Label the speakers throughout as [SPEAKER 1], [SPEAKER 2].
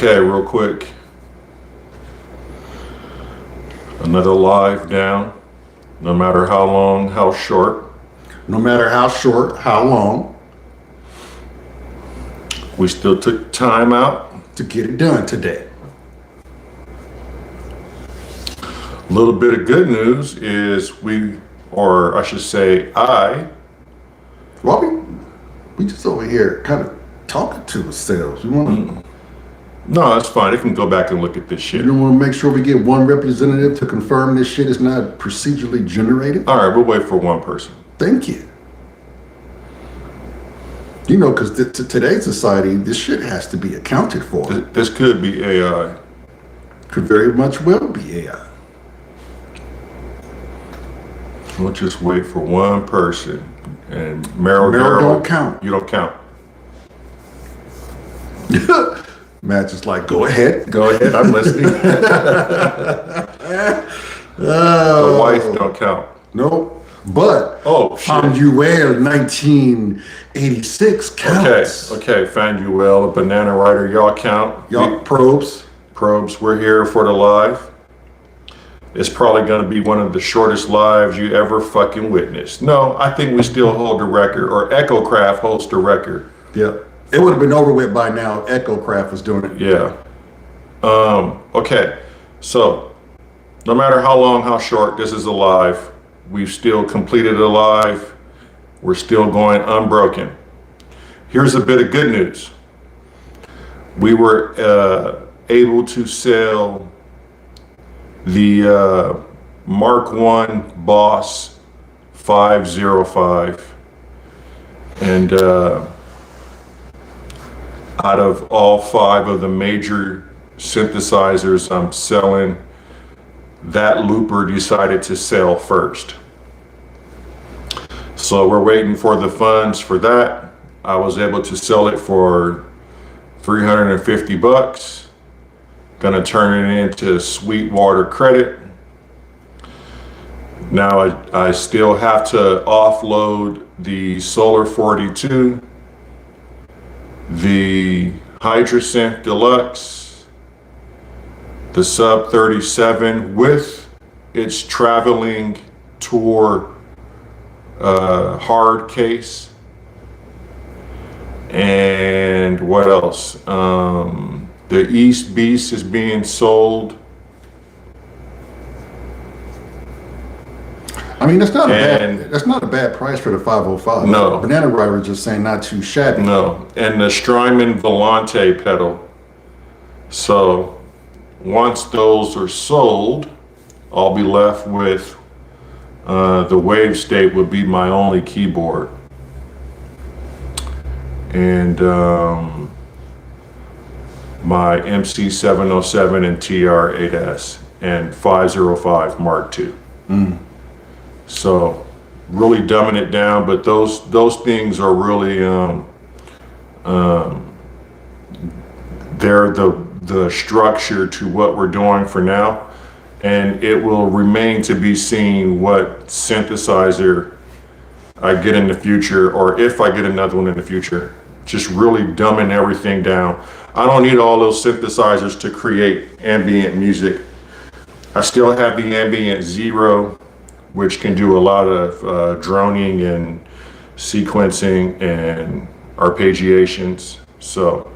[SPEAKER 1] Okay, real quick. Another live down, no matter how long, how short.
[SPEAKER 2] No matter how short, how long,
[SPEAKER 1] We still took time out.
[SPEAKER 2] to get it done today.
[SPEAKER 1] A little bit of good news is or I should say
[SPEAKER 2] Well, we just over here kind of talking to ourselves. We want
[SPEAKER 1] no, that's fine. They can go back and look at this shit.
[SPEAKER 2] to make sure we get one representative to confirm this shit is not procedurally generated.
[SPEAKER 1] All right, we'll wait for one person.
[SPEAKER 2] Thank you. You know, because to today's society, this shit has to be accounted for.
[SPEAKER 1] This could be AI.
[SPEAKER 2] Could very much well be AI.
[SPEAKER 1] We'll just wait for one person. And Meryl
[SPEAKER 2] don't count.
[SPEAKER 1] You don't count.
[SPEAKER 2] Matt's just like, go ahead.
[SPEAKER 1] Go ahead, I'm listening. The wife don't count.
[SPEAKER 2] Nope. But
[SPEAKER 1] Oh, shit.
[SPEAKER 2] Fanuel 1986 counts.
[SPEAKER 1] Okay, Fanuel, Banana Rider, y'all count.
[SPEAKER 2] Y'all probes.
[SPEAKER 1] We're here for the live. It's probably going to be one of the shortest lives you ever fucking witnessed. No, I think we still hold the record, or EchoCraft holds the record.
[SPEAKER 2] Yep. It would have been over with by now if EchoCraft was doing it.
[SPEAKER 1] Yeah. Okay, so no matter how long, how short, this is a live. We've still completed a live. We're still going unbroken. Here's a bit of good news. We were able to sell the Mark I Boss 505, and out of all 5 of the major synthesizers I'm selling, that looper decided to sell first. So we're waiting for the funds for that. I was able to sell it for $350. Gonna turn it into Sweetwater credit. Now I still have to offload the Solar 42, the Hydrasynth Deluxe, the Sub 37 with its traveling tour hard case, and what else? The East Beast is being sold.
[SPEAKER 2] I mean, that's not
[SPEAKER 1] And-
[SPEAKER 2] that's not a bad price for the 505.
[SPEAKER 1] No.
[SPEAKER 2] Banana Rider was just saying not too shabby.
[SPEAKER 1] No, and the Strymon Volante pedal. So once those are sold, I'll be left with the Wave State would be my only keyboard. And my MC707 and TR-8S and 505 Mark II. So really dumbing it down, but those things are really they're the structure to what we're doing for now, and it will remain to be seen what synthesizer I get in the future, or if I get another one in the future. Just really dumbing everything down. I don't need all those synthesizers to create ambient music. I still have the Ambient Zero, which can do a lot of droning and sequencing and arpeggiations. So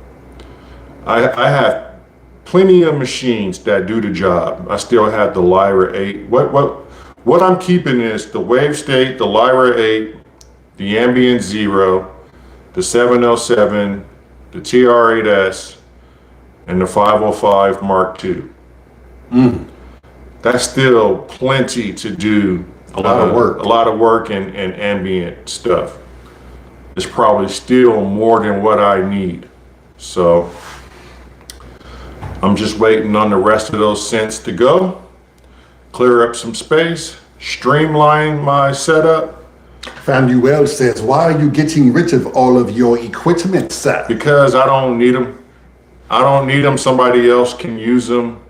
[SPEAKER 1] I have plenty of machines that do the job. I still have the Lyra 8. What I'm keeping is the Wave State, the Lyra 8, the Ambient Zero, the 707, the TR-8S, and the 505 Mark II. That's still plenty to do.
[SPEAKER 2] A lot of work.
[SPEAKER 1] A lot of work and ambient stuff. It's probably still more than what I need. So I'm just waiting on the rest of those synths to go, clear up some space, streamline my setup.
[SPEAKER 2] Fanuel says, why are you getting rid of all of your equipment, sir?
[SPEAKER 1] Because I don't need them. Somebody else can use them.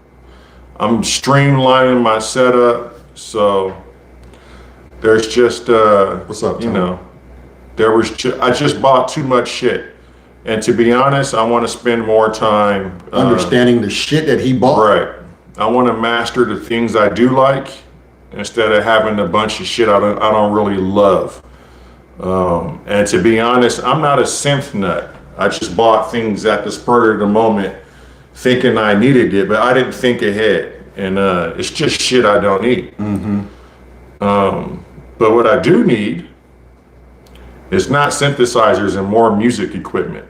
[SPEAKER 1] I'm streamlining my setup. So there's just,
[SPEAKER 2] What's up, Tom?
[SPEAKER 1] I just bought too much shit. And to be honest, I want to spend more time
[SPEAKER 2] Understanding the shit that he bought.
[SPEAKER 1] Right. I want to master the things I do like instead of having a bunch of shit I don't really love. And to be honest, I'm not a synth nut. I just bought things at the spur of the moment thinking I needed it, but I didn't think ahead. And it's just shit I don't need. But what I do need is not synthesizers and more music equipment.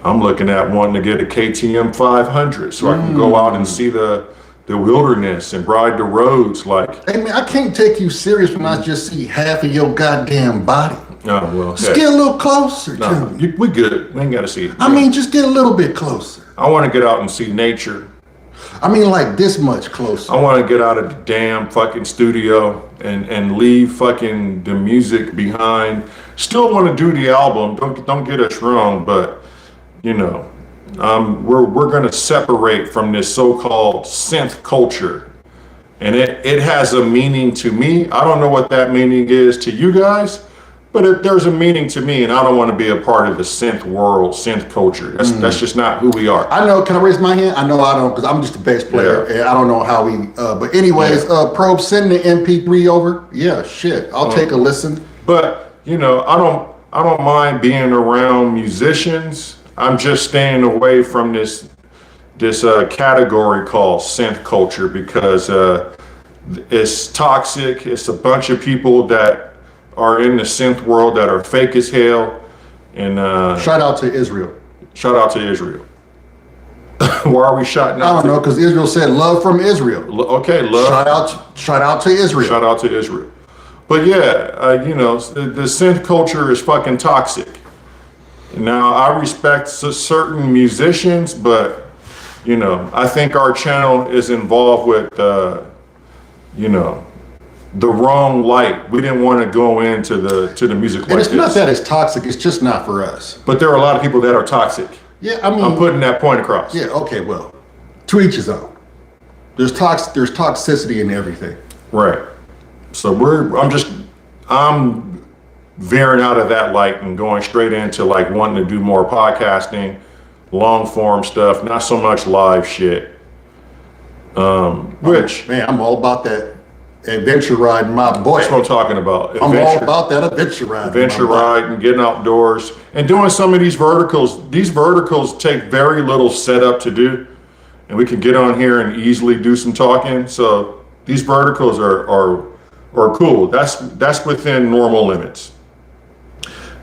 [SPEAKER 1] I'm looking at wanting to get a KTM 500 so I can go out and see the wilderness and ride the roads like.
[SPEAKER 2] Hey man, I can't take you serious when I just see half of your goddamn body.
[SPEAKER 1] Oh, well.
[SPEAKER 2] Just get a little closer to
[SPEAKER 1] No,
[SPEAKER 2] me.
[SPEAKER 1] we good. We ain't got to see it.
[SPEAKER 2] I mean, just get a little bit closer.
[SPEAKER 1] I want to get out and see nature.
[SPEAKER 2] I mean, like this much closer.
[SPEAKER 1] I want to get out of the damn fucking studio and leave fucking the music behind. Still want to do the album. Don't get us wrong, but you know, we're gonna separate from this so-called synth culture, and it has a meaning to me. I don't know what that meaning is to you guys, but there's a meaning to me, and I don't want to be a part of the synth world, synth culture. That's just not who we are.
[SPEAKER 2] I know. Can I raise my hand? I know I don't, because I'm just a bass player, and I don't know how we. But anyways, Probe, send the MP3 over. Yeah, shit. I'll take a listen.
[SPEAKER 1] But you know, I don't mind being around musicians. I'm just staying away from this category called synth culture because it's toxic. It's a bunch of people that are in the synth world that are fake as hell. And
[SPEAKER 2] Shout out to Israel.
[SPEAKER 1] shout out to Israel. Why are we shouting
[SPEAKER 2] I
[SPEAKER 1] out?
[SPEAKER 2] don't know, because Israel said love from Israel.
[SPEAKER 1] Okay, love.
[SPEAKER 2] Shout out to Israel.
[SPEAKER 1] Shout out to Israel. But yeah, you know, the synth culture is fucking toxic. Now, I respect certain musicians, but, you know, I think our channel is involved with, you know, the wrong light. We didn't want to go into the music like
[SPEAKER 2] And it's
[SPEAKER 1] this.
[SPEAKER 2] not that it's toxic, it's just not for us.
[SPEAKER 1] But there are a lot of people that are toxic.
[SPEAKER 2] Yeah, I mean,
[SPEAKER 1] I'm putting that point across.
[SPEAKER 2] yeah, okay, well, to each his own. There's toxicity in everything.
[SPEAKER 1] Right. So I'm veering out of that light and going straight into like wanting to do more podcasting, long form stuff, not so much live shit. Which
[SPEAKER 2] Man, I'm all about that adventure riding, my boy.
[SPEAKER 1] that's what I'm talking about.
[SPEAKER 2] I'm all about that adventure riding.
[SPEAKER 1] Adventure
[SPEAKER 2] my boy.
[SPEAKER 1] riding, getting outdoors, and doing some of these verticals. These verticals take very little setup to do, and we can get on here and easily do some talking. So these verticals are cool. That's within normal limits.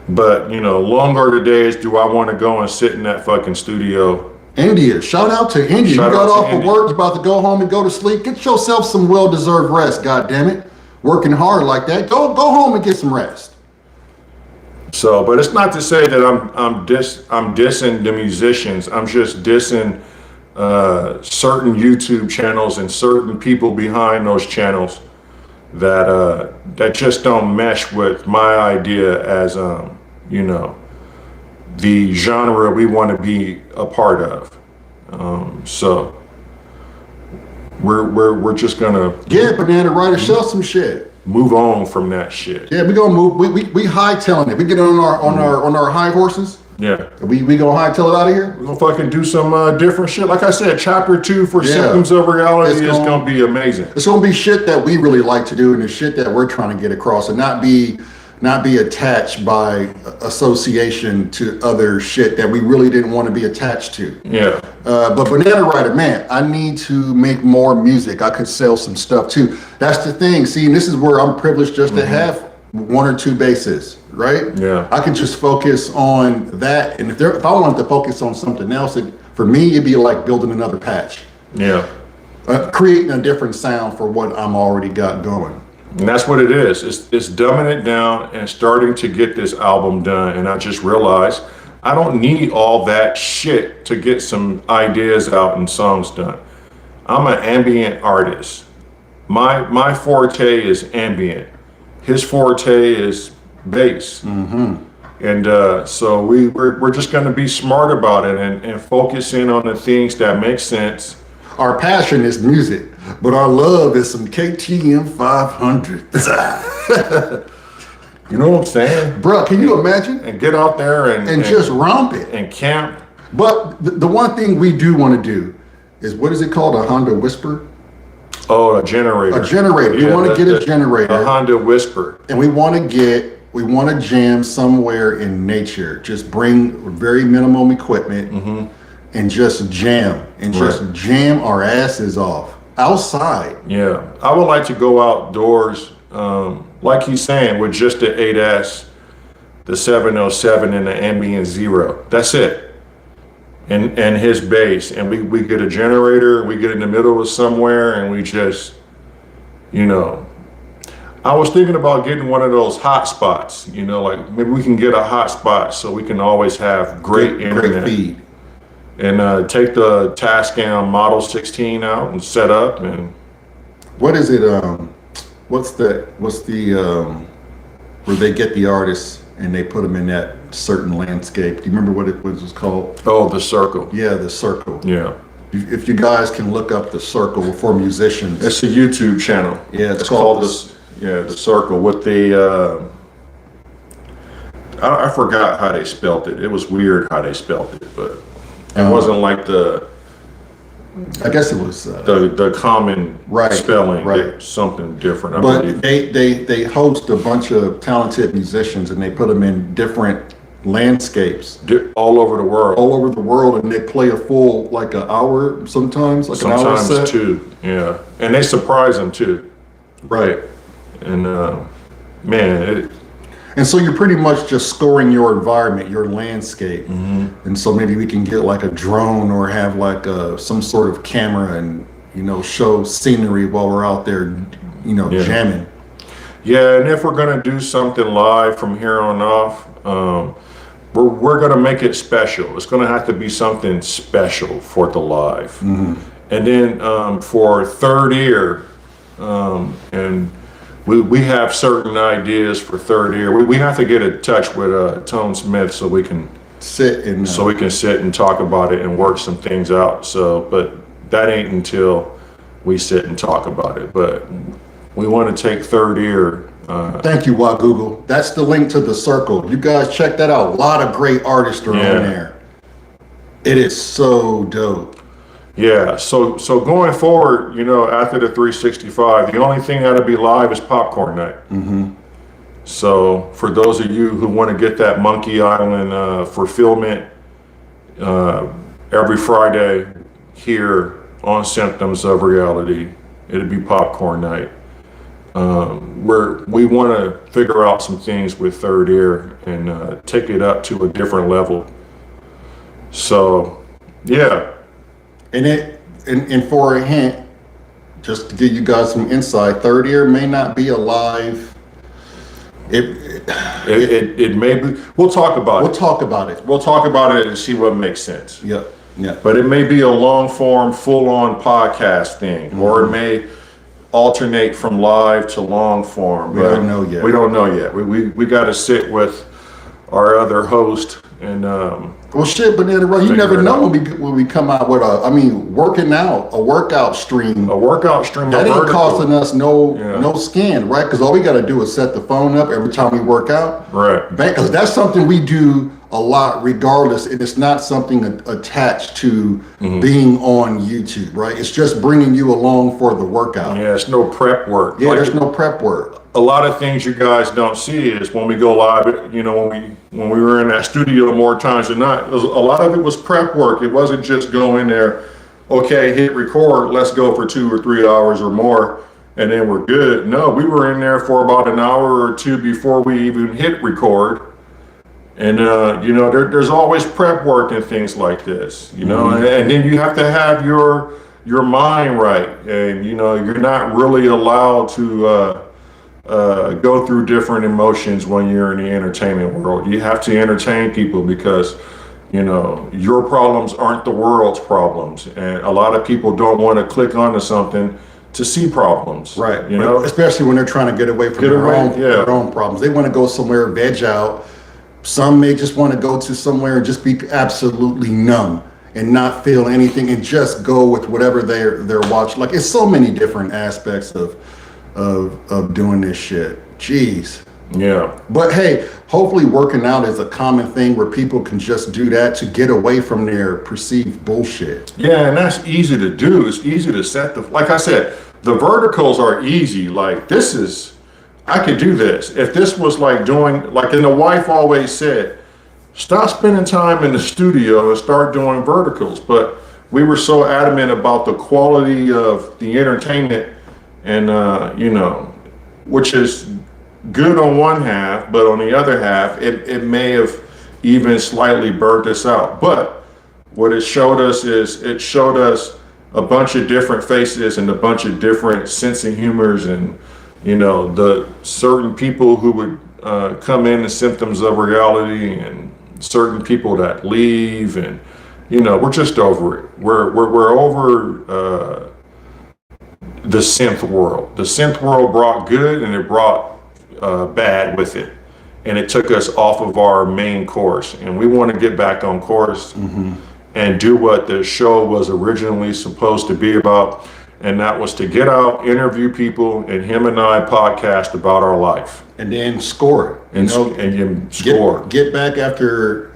[SPEAKER 1] But you know, long are the days. Do I want to go and sit in that fucking studio?
[SPEAKER 2] India, shout out to India.
[SPEAKER 1] Shout
[SPEAKER 2] You got
[SPEAKER 1] out to
[SPEAKER 2] off of
[SPEAKER 1] India.
[SPEAKER 2] work, about to go home and go to sleep. Get yourself some well-deserved rest, goddammit. Working hard like that. Go home and get some rest.
[SPEAKER 1] So, but it's not to say that I'm dissing the musicians. I'm just dissing certain YouTube channels and certain people behind those channels that just don't mesh with my idea as you know, the genre we want to be a part of. So we're just gonna
[SPEAKER 2] Yeah, Banana Rider, show some shit.
[SPEAKER 1] move on from that shit.
[SPEAKER 2] Yeah, we gonna move. We hightailing it. We get on our high horses.
[SPEAKER 1] Yeah.
[SPEAKER 2] We gonna hightail it out of here.
[SPEAKER 1] We're gonna fucking do some different shit. Like I said, chapter 2 for
[SPEAKER 2] Yeah.
[SPEAKER 1] Symptoms of Reality
[SPEAKER 2] It's
[SPEAKER 1] is gonna be amazing.
[SPEAKER 2] It's gonna be shit that we really like to do, and the shit that we're trying to get across, and not be attached by association to other shit that we really didn't want to be attached to.
[SPEAKER 1] Yeah.
[SPEAKER 2] But Banana Rider, man, I need to make more music. I could sell some stuff too. That's the thing. See, and this is where I'm privileged just to have one or two bases, right?
[SPEAKER 1] Yeah.
[SPEAKER 2] I can just focus on that. And if I wanted to focus on something else, for me, it'd be like building another patch,
[SPEAKER 1] Yeah.
[SPEAKER 2] creating a different sound for what I'm already got going.
[SPEAKER 1] And that's what it is. It's dumbing it down and starting to get this album done. And I just realized I don't need all that shit to get some ideas out and songs done. I'm an ambient artist. My forte is ambient. His forte is bass. And so we're just going to be smart about it and focus in on the things that make sense.
[SPEAKER 2] Our passion is music, but our love is some KTM 500.
[SPEAKER 1] You know what I'm saying?
[SPEAKER 2] Bruh, can you imagine?
[SPEAKER 1] And get out there
[SPEAKER 2] And just romp it.
[SPEAKER 1] and camp.
[SPEAKER 2] But the one thing we do want to do is, what is it called? A Honda Whisper?
[SPEAKER 1] Oh, a generator.
[SPEAKER 2] A generator. We want to get a generator.
[SPEAKER 1] A Honda Whisper.
[SPEAKER 2] And we want to jam somewhere in nature. Just bring very minimum equipment and just jam. And just jam our asses off. Outside.
[SPEAKER 1] Yeah. I would like to go outdoors, like he's saying, with just the 8S, the 707, and the Ambient Zero. That's it. And his bass. And we get a generator, we get in the middle of somewhere, and we just, you know. I was thinking about getting one of those hotspots, you know, like maybe we can get a hotspot so we can always have great internet.
[SPEAKER 2] Great feed.
[SPEAKER 1] And take the Tascam Model 16 out and set up and.
[SPEAKER 2] What is it? What's the where they get the artists and they put them in that certain landscape? Do you remember what it was called?
[SPEAKER 1] Oh, the Circle.
[SPEAKER 2] Yeah, the Circle.
[SPEAKER 1] Yeah.
[SPEAKER 2] If you guys can look up the Circle for musicians.
[SPEAKER 1] It's a YouTube channel.
[SPEAKER 2] Yeah,
[SPEAKER 1] it's called the Circle with the. I forgot how they spelt it. It was weird how they spelt it, but it wasn't like the.
[SPEAKER 2] I guess it was
[SPEAKER 1] the common spelling.
[SPEAKER 2] Right.
[SPEAKER 1] Something different. I
[SPEAKER 2] but
[SPEAKER 1] believe.
[SPEAKER 2] they host a bunch of talented musicians and they put them in different landscapes
[SPEAKER 1] all over the world.
[SPEAKER 2] And they play a full like an hour sometimes, like an hour set.
[SPEAKER 1] Sometimes two. Yeah, and they surprise them too.
[SPEAKER 2] Right.
[SPEAKER 1] And man,
[SPEAKER 2] and so you're pretty much just scoring your environment, your landscape. And so maybe we can get like a drone or have like some sort of camera and, you know, show scenery while we're out there, you know, jamming.
[SPEAKER 1] Yeah, and if we're gonna do something live from here on off, we're gonna make it special. It's gonna have to be something special for the live. And then for Third Ear, and we have certain ideas for Third Ear. We have to get in touch with Tone Smith so we can
[SPEAKER 2] sit
[SPEAKER 1] and talk about it and work some things out. So, but that ain't until we sit and talk about it. But we want to take Third Ear.
[SPEAKER 2] Thank you, Google. That's the link to the Circle. You guys check that out. A lot of great artists are on there. It is so dope.
[SPEAKER 1] Yeah, so going forward, you know, after the 365, the only thing that'll be live is Popcorn Night. So for those of you who want to get that Monkey Island fulfillment every Friday here on Symptoms of Reality, it'll be Popcorn Night. We want to figure out some things with Third Ear and take it up to a different level. So, yeah.
[SPEAKER 2] And for a hint, just to give you guys some insight, Third Ear may not be alive.
[SPEAKER 1] It may be. We'll talk about it.
[SPEAKER 2] We'll talk about it.
[SPEAKER 1] We'll talk about it and see what makes sense.
[SPEAKER 2] Yep. Yeah.
[SPEAKER 1] But it may be a long form, full on podcast thing, or it may alternate from live to long form.
[SPEAKER 2] We don't know yet.
[SPEAKER 1] We don't know yet. We got to sit with our other host and.
[SPEAKER 2] Well, shit, Banana Run, you never know when we come out with a workout stream.
[SPEAKER 1] A workout stream.
[SPEAKER 2] That ain't costing us no skin, right? Because all we got to do is set the phone up every time we work out.
[SPEAKER 1] Right.
[SPEAKER 2] Because that's something we do a lot regardless. And it's not something attached to being on YouTube, right? It's just bringing you along for the workout.
[SPEAKER 1] Yeah, it's no prep work.
[SPEAKER 2] Yeah, there's no prep work.
[SPEAKER 1] A lot of things you guys don't see is when we go live, you know, when we were in that studio more times than not, a lot of it was prep work. It wasn't just go in there, okay, hit record, let's go for 2 or 3 hours or more, and then we're good. No, we were in there for about an hour or two before we even hit record. And, you know, there's always prep work and things like this, you know, and then you have to have your mind right. And, you know, you're not really allowed to go through different emotions when you're in the entertainment world. You have to entertain people because, you know, your problems aren't the world's problems. And a lot of people don't want to click onto something to see problems.
[SPEAKER 2] Right.
[SPEAKER 1] You know,
[SPEAKER 2] especially when they're trying to get away from their own problems. They want to go somewhere, veg out. Some may just want to go to somewhere and just be absolutely numb and not feel anything and just go with whatever they're watching. Like, it's so many different aspects of doing this shit. Jeez.
[SPEAKER 1] Yeah.
[SPEAKER 2] But hey, hopefully working out is a common thing where people can just do that to get away from their perceived bullshit.
[SPEAKER 1] Yeah, and that's easy to do. It's easy to set like I said, the verticals are easy. Like I could do this. If this was like doing, like, and the wife always said, stop spending time in the studio and start doing verticals. But we were so adamant about the quality of the entertainment and, which is good on one half, but on the other half, it may have even slightly burnt us out. But what it showed us is it showed us a bunch of different faces and a bunch of different sense of humors and, the certain people who would come in as symptoms of reality and certain people that leave and, we're just over it. We're over the synth world. The synth world brought good and it brought bad with it, and it took us off of our main course, and we want to get back on course and do what the show was originally supposed to be about, and that was to get out, interview people, and him and I podcast about our life
[SPEAKER 2] And then score it.
[SPEAKER 1] and score.
[SPEAKER 2] Get back after.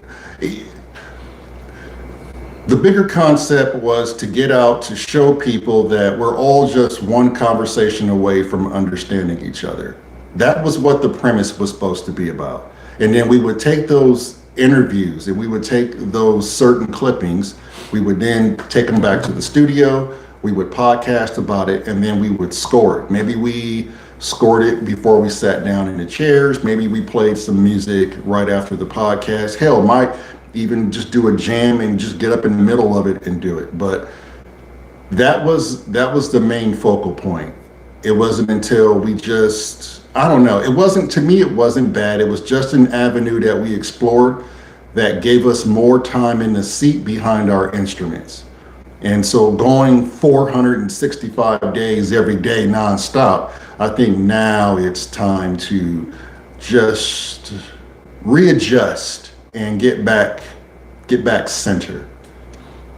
[SPEAKER 2] The bigger concept was to get out to show people that we're all just one conversation away from understanding each other. That was what the premise was supposed to be about. And then we would take those interviews and we would take those certain clippings, we would then take them back to the studio, we would podcast about it, and then we would score it. Maybe we scored it before we sat down in the chairs, maybe we played some music right after the podcast. Hell, might even just do a jam and just get up in the middle of it and do it. But that was the main focal point. It wasn't until we just, I don't know, to me, it wasn't bad. It was just an avenue that we explored that gave us more time in the seat behind our instruments. And so going 465 days every day nonstop, I think now it's time to just readjust and get back center.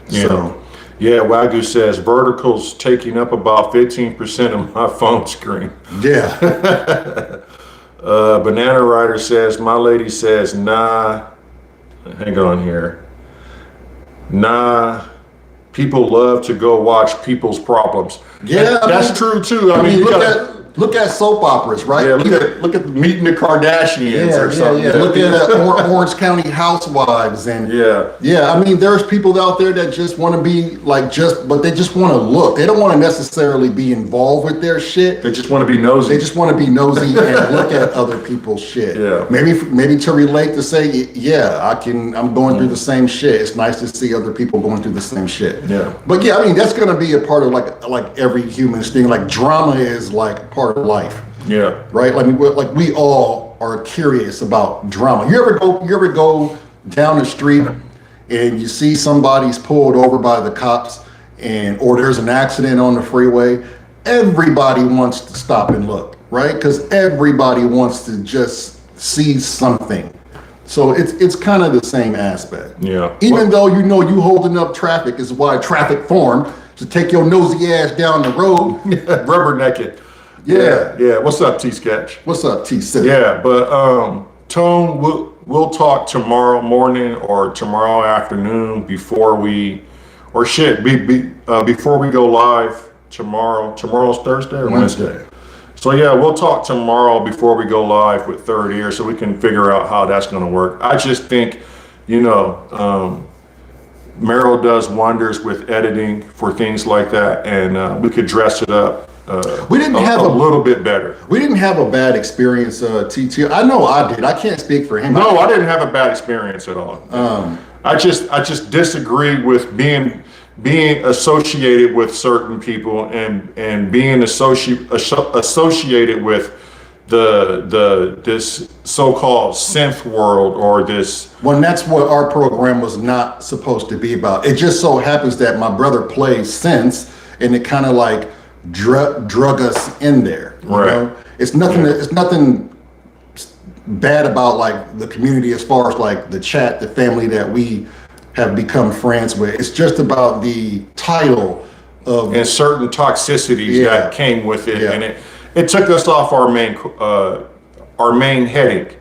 [SPEAKER 1] Yeah.
[SPEAKER 2] So
[SPEAKER 1] Yeah, Wagyu says verticals taking up about 15% of my phone screen.
[SPEAKER 2] yeah.
[SPEAKER 1] Banana Rider says, my lady says, nah, hang on here. Nah, people love to go watch people's problems.
[SPEAKER 2] Yeah,
[SPEAKER 1] And that's true too. I mean, you gotta,
[SPEAKER 2] look at soap operas, right?
[SPEAKER 1] yeah, look at Meeting the Kardashians or something.
[SPEAKER 2] Look at Orange County Housewives and
[SPEAKER 1] Yeah.
[SPEAKER 2] I mean, there's people out there that just want to be like but they just want to look. They don't want to necessarily be involved with their shit.
[SPEAKER 1] They just want to be nosy.
[SPEAKER 2] They just want to be nosy and look at other people's shit.
[SPEAKER 1] Yeah.
[SPEAKER 2] Maybe to relate to say, yeah, I'm going through the same shit. It's nice to see other people going through the same shit.
[SPEAKER 1] Yeah.
[SPEAKER 2] But yeah, I mean, that's gonna be a part of like every human thing. Like drama is like part of life.
[SPEAKER 1] Yeah.
[SPEAKER 2] Right? Like we all are curious about drama. You ever go down the street and you see somebody's pulled over by the cops or there's an accident on the freeway? Everybody wants to stop and look, right? Because everybody wants to just see something. So it's kind of the same aspect.
[SPEAKER 1] Yeah.
[SPEAKER 2] Even though you holding up traffic is why traffic formed, to take your nosy ass down the road.
[SPEAKER 1] Rubbernecking. Yeah. What's up, T-Sketch?
[SPEAKER 2] What's up, T-City?
[SPEAKER 1] Yeah, but Tone, we'll talk tomorrow morning or tomorrow afternoon before we go live tomorrow. Tomorrow's Thursday or Wednesday? So yeah, we'll talk tomorrow before we go live with Third Ear so we can figure out how that's going to work. I just think, Meryl does wonders with editing for things like that, and we could dress it up
[SPEAKER 2] We didn't have
[SPEAKER 1] a little bit better.
[SPEAKER 2] We didn't have a bad experience, TT. I know I did. I can't speak for him.
[SPEAKER 1] No, I didn't have a bad experience at all. I just disagree with being associated with certain people and being associated with this so-called synth world or this.
[SPEAKER 2] Well, that's what our program was not supposed to be about. It just so happens that my brother plays synths, and it kind of like drug us in there. You know? It's nothing. It's nothing bad about like the community as far as like the chat, the family that we have become friends with. It's just about the title of
[SPEAKER 1] and certain toxicities that came with it, and it took us off our our main headache.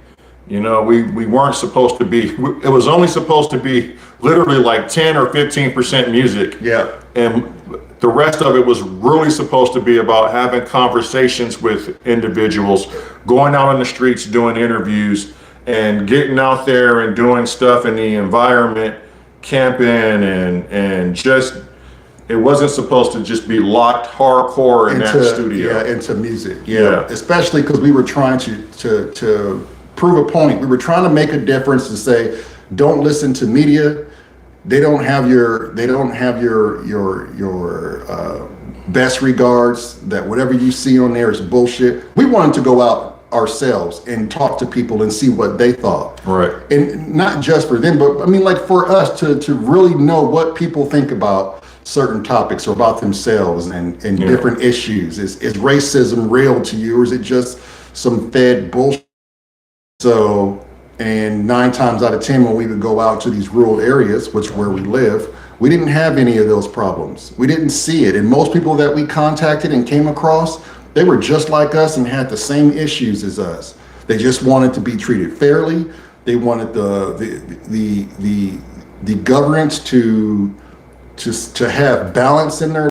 [SPEAKER 1] You know, we weren't supposed to be, it was only supposed to be literally like 10 or 15% music.
[SPEAKER 2] Yeah.
[SPEAKER 1] And the rest of it was really supposed to be about having conversations with individuals, going out on the streets, doing interviews, and getting out there and doing stuff in the environment, camping, and just, it wasn't supposed to just be locked hardcore in that studio.
[SPEAKER 2] Yeah, into music.
[SPEAKER 1] Yeah.
[SPEAKER 2] Especially because we were trying to prove a point. We were trying to make a difference and say, don't listen to media. They don't have your best regards. That whatever you see on there is bullshit. We wanted to go out ourselves and talk to people and see what they thought.
[SPEAKER 1] Right.
[SPEAKER 2] And not just for them, but I mean, like for us to really know what people think about certain topics or about themselves and different issues. Is racism real to you, or is it just some fed bullshit? So, and 9 times out of 10, when we would go out to these rural areas, which where we live, we didn't have any of those problems. We didn't see it. And most people that we contacted and came across, they were just like us and had the same issues as us. They just wanted to be treated fairly. They wanted the governance to have balance in their